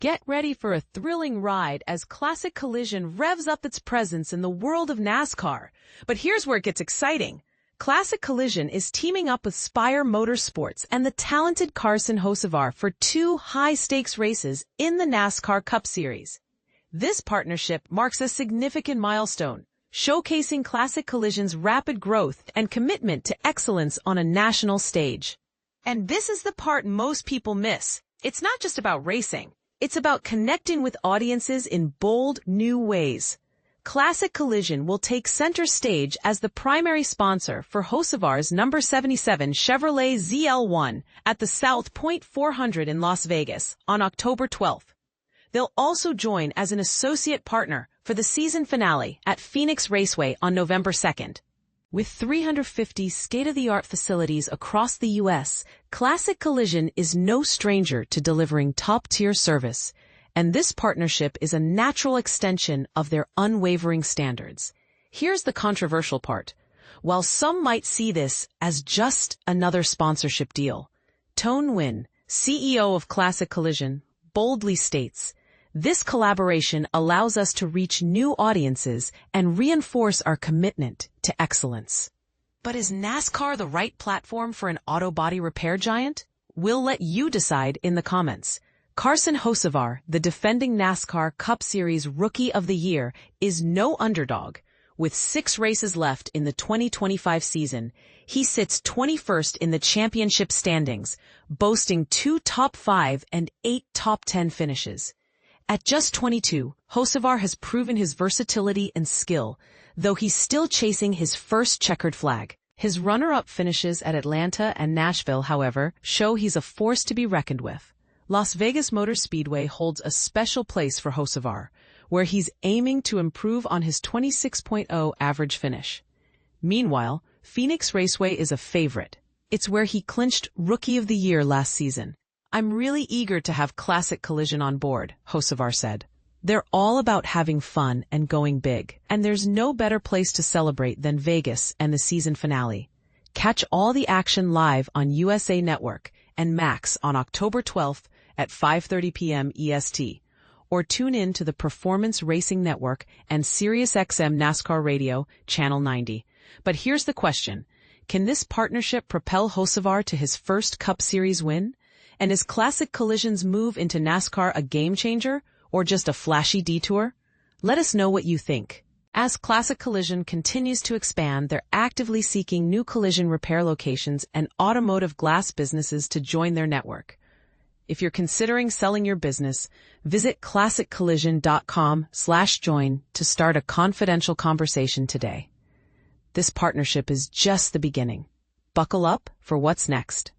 Get ready for a thrilling ride as Classic Collision revs up its presence in the world of NASCAR. But here's where it gets exciting. Classic Collision is teaming up with Spire Motorsports and the talented Carson Hocevar for 2 high-stakes races in the NASCAR Cup Series. This partnership marks a significant milestone, showcasing Classic Collision's rapid growth and commitment to excellence on a national stage. And this is the part most people miss. It's not just about racing. It's about connecting with audiences in bold, new ways. Classic Collision will take center stage as the primary sponsor for Hocevar's number 77 Chevrolet ZL1 at the South Point 400 in Las Vegas on October 12th. They'll also join as an associate partner for the season finale at Phoenix Raceway on November 2nd. With 350 state-of-the-art facilities across the U.S., Classic Collision is no stranger to delivering top-tier service, and this partnership is a natural extension of their unwavering standards. Here's the controversial part. While some might see this as just another sponsorship deal, Tone Nguyen, CEO of Classic Collision, boldly states, "This collaboration allows us to reach new audiences and reinforce our commitment to excellence." But is NASCAR the right platform for an auto body repair giant? We'll let you decide in the comments. Carson Hocevar, the defending NASCAR Cup Series Rookie of the Year, is no underdog. With 6 races left in the 2025 season, he sits 21st in the championship standings, boasting 2 top 5 and 8 top 10 finishes. At just 22, Hocevar has proven his versatility and skill, though he's still chasing his first checkered flag. His runner-up finishes at Atlanta and Nashville, however, show he's a force to be reckoned with. Las Vegas Motor Speedway holds a special place for Hocevar, where he's aiming to improve on his 26.0 average finish. Meanwhile, Phoenix Raceway is a favorite. It's where he clinched Rookie of the Year last season. "I'm really eager to have Classic Collision on board," Hocevar said. "They're all about having fun and going big, and there's no better place to celebrate than Vegas and the season finale. Catch all the action live on USA Network and Max on October 12th at 5:30 p.m. EST, or tune in to the Performance Racing Network and SiriusXM NASCAR Radio, Channel 90. But here's the question. Can this partnership propel Hocevar to his first Cup Series win? And is Classic Collision's move into NASCAR a game-changer or just a flashy detour? Let us know what you think. As Classic Collision continues to expand, they're actively seeking new collision repair locations and automotive glass businesses to join their network. If you're considering selling your business, visit classiccollision.com/join to start a confidential conversation today. This partnership is just the beginning. Buckle up for what's next.